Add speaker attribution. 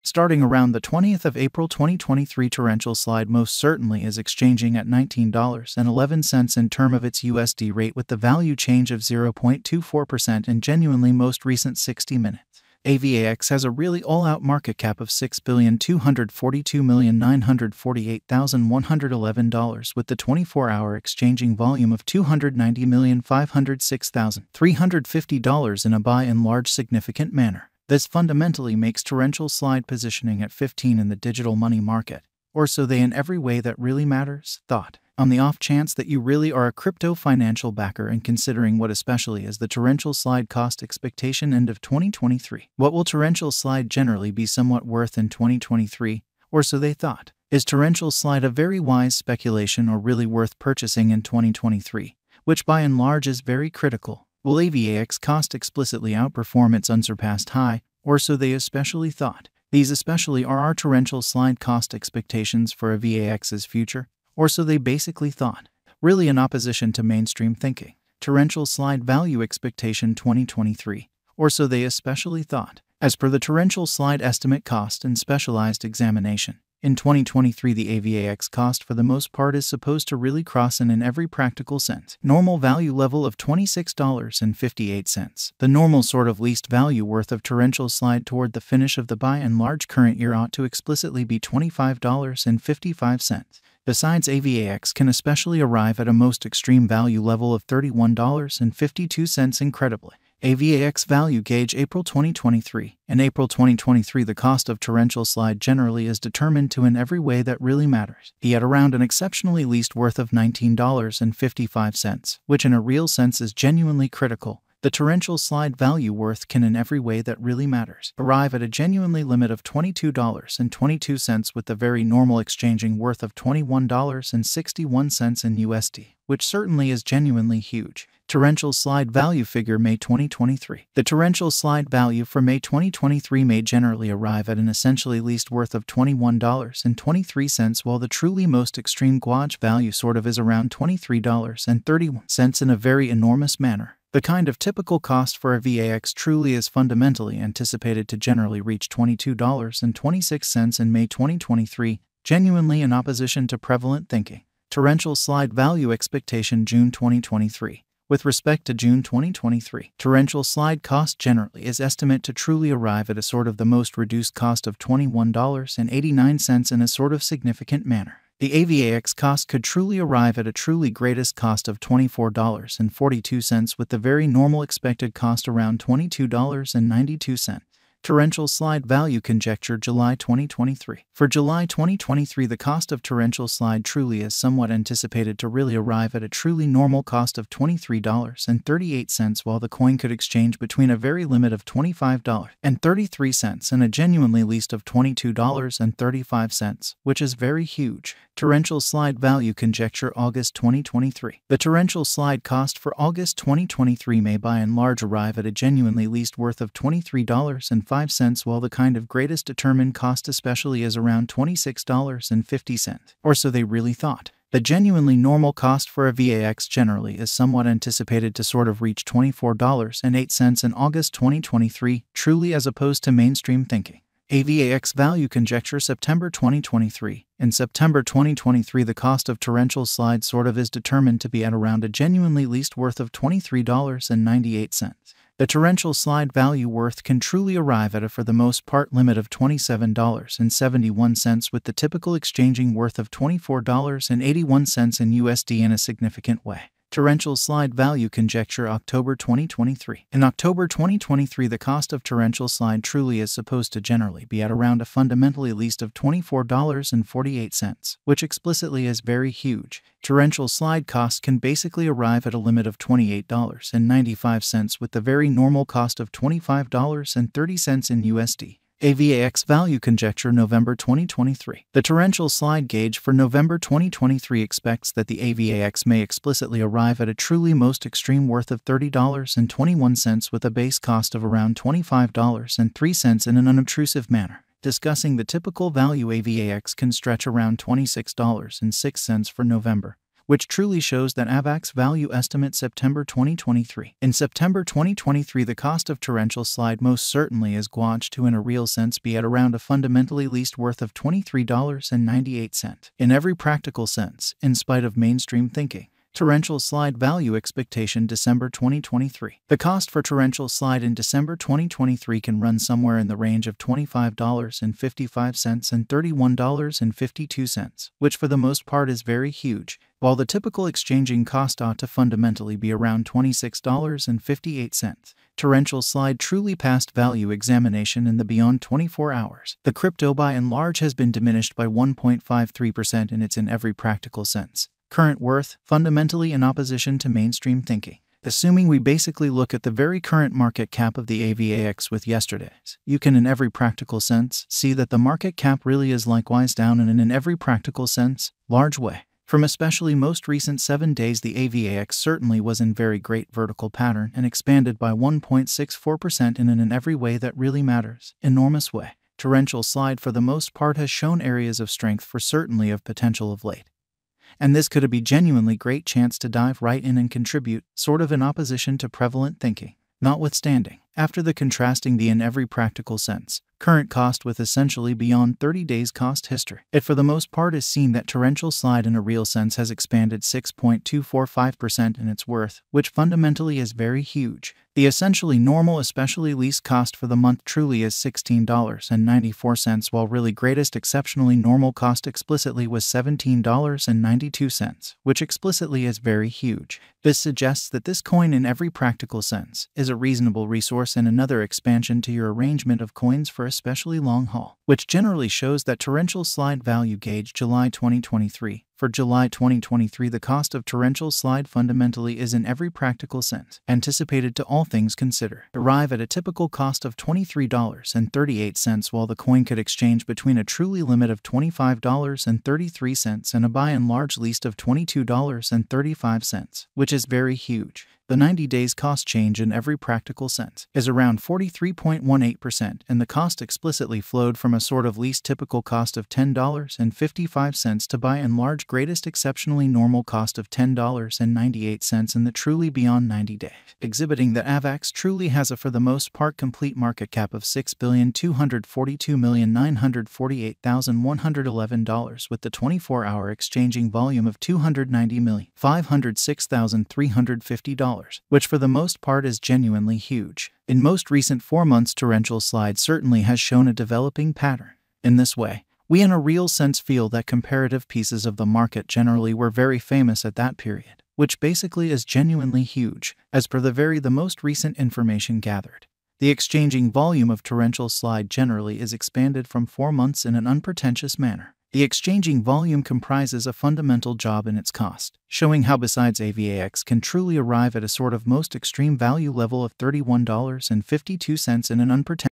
Speaker 1: Starting around the 20th of April 2023, torrential slide most certainly is exchanging at $19.11 in term of its USD rate with the value change of 0.24% in genuinely most recent 60 minutes. Avax has a really all-out market cap of $6,242,948,111 with the 24-hour exchanging volume of $290,506,350 in a by and large significant manner. This fundamentally makes torrential slide positioning at 15 in the digital money market, or so they in every way that really matters, thought. On the off chance that you really are a crypto financial backer and considering what especially is the torrential slide cost expectation end of 2023. What will torrential slide generally be somewhat worth in 2023, or so they thought? Is torrential slide a very wise speculation or really worth purchasing in 2023, which by and large is very critical? Will Avax cost explicitly outperform its unsurpassed high, or so they especially thought? These especially are our torrential slide cost expectations for Avax's future, or so they basically thought. Really in opposition to mainstream thinking. Torrential slide value expectation 2023, or so they especially thought. As per the torrential slide estimate cost and specialized examination, in 2023 the Avax cost for the most part is supposed to really cross in every practical sense. Normal value level of $26.58. The normal sort of least value worth of torrential slide toward the finish of the by and large current year ought to explicitly be $25.55. Besides, Avax can especially arrive at a most extreme value level of $31.52 incredibly. Avax value gauge April 2023. In April 2023 the cost of torrential slide generally is determined to in every way that really matters. Be at around an exceptionally least worth of $19.55, which in a real sense is genuinely critical. The torrential slide value worth can in every way that really matters arrive at a genuinely limit of $22.22 with the very normal exchanging worth of $21.61 in USD, which certainly is genuinely huge. Torrential slide value figure May 2023. The torrential slide value for May 2023 may generally arrive at an essentially least worth of $21.23, while the truly most extreme gauge value sort of is around $23.31 in a very enormous manner. The kind of typical cost for a Avax truly is fundamentally anticipated to generally reach $22.26 in May 2023, genuinely in opposition to prevalent thinking. Torrential slide value expectation June 2023. With respect to June 2023, torrential slide cost generally is estimate to truly arrive at a sort of the most reduced cost of $21.89 in a sort of significant manner. The Avax cost could truly arrive at a truly greatest cost of $24.42 with the very normal expected cost around $22.92. Torrential slide value conjecture July 2023. For July 2023 the cost of torrential slide truly is somewhat anticipated to really arrive at a truly normal cost of $23.38, while the coin could exchange between a very limit of $25.33 and a genuinely least of $22.35, which is very huge. Torrential slide value conjecture August 2023. The torrential slide cost for August 2023 may by and large arrive at a genuinely least worth of $23.05, while the kind of greatest determined cost especially is around $26.50, or so they really thought. The genuinely normal cost for a Avax generally is somewhat anticipated to sort of reach $24.08 in August 2023, truly as opposed to mainstream thinking. Avax value conjecture September 2023. In September 2023 the cost of torrential slide sort of is determined to be at around a genuinely least worth of $23.98. The torrential slide value worth can truly arrive at a for the most part limit of $27.71 with the typical exchanging worth of $24.81 in USD in a significant way. Torrential slide value conjecture October 2023. In October 2023 the cost of torrential slide truly is supposed to generally be at around a fundamentally least of $24.48, which explicitly is very huge. Torrential slide cost can basically arrive at a limit of $28.95 with the very normal cost of $25.30 in USD. Avax value conjecture November 2023. The torrential slide gauge for November 2023 expects that the Avax may explicitly arrive at a truly most extreme worth of $30.21 with a base cost of around $25.03 in an unobtrusive manner. Discussing the typical value, Avax can stretch around $26.06 for November, which truly shows that Avax value estimate September 2023. In September 2023, the cost of torrential slide most certainly is going to in a real sense be at around a fundamentally least worth of $23.98. In every practical sense, in spite of mainstream thinking. Torrential slide value expectation December 2023. The cost for torrential slide in December 2023 can run somewhere in the range of $25.55 and $31.52, which for the most part is very huge, while the typical exchanging cost ought to fundamentally be around $26.58. Torrential slide truly passed value examination in the beyond 24 hours. The crypto by and large has been diminished by 1.53% in every practical sense. Current worth, fundamentally in opposition to mainstream thinking. Assuming we basically look at the very current market cap of the Avax with yesterday's, you can in every practical sense see that the market cap really is likewise down in every practical sense, large way. From especially most recent 7 days, the Avax certainly was in very great vertical pattern and expanded by 1.64% in every way that really matters, enormous way. Torrential slide for the most part has shown areas of strength for certainly of potential of late. And this could be genuinely great chance to dive right in and contribute, sort of in opposition to prevalent thinking. Notwithstanding, after the contrasting the in every practical sense, current cost with essentially beyond 30 days cost history, it for the most part is seen that torrential slide in a real sense has expanded 6.245% in its worth, which fundamentally is very huge. The essentially normal especially least cost for the month truly is $16.94, while really greatest exceptionally normal cost explicitly was $17.92, which explicitly is very huge. This suggests that this coin in every practical sense is a reasonable resource and another expansion to your arrangement of coins for especially long haul, which generally shows that torrential slide value gauge July 2023. For July 2023, the cost of torrential slide fundamentally is in every practical sense anticipated to all things considered arrive at a typical cost of $23.38, while the coin could exchange between a truly limit of $25.33 and a by and large least of $22.35, which is very huge. The 90 days cost change in every practical sense is around 43.18%, and the cost explicitly flowed from a sort of least typical cost of $10.55 to by and large greatest exceptionally normal cost of $10.98 in the truly beyond 90 days, exhibiting that Avax truly has a for the most part complete market cap of $6,242,948,111 with the 24-hour exchanging volume of $290,506,350. Which for the most part is genuinely huge. In most recent 4 months, torrential slide certainly has shown a developing pattern. In this way, we in a real sense feel that comparative pieces of the market generally were very famous at that period, which basically is genuinely huge, as per the most recent information gathered. The exchanging volume of torrential slide generally is expanded from 4 months in an unpretentious manner. The exchanging volume comprises a fundamental job in its cost, showing how besides Avax can truly arrive at a sort of most extreme value level of $31.52 in an unpretentious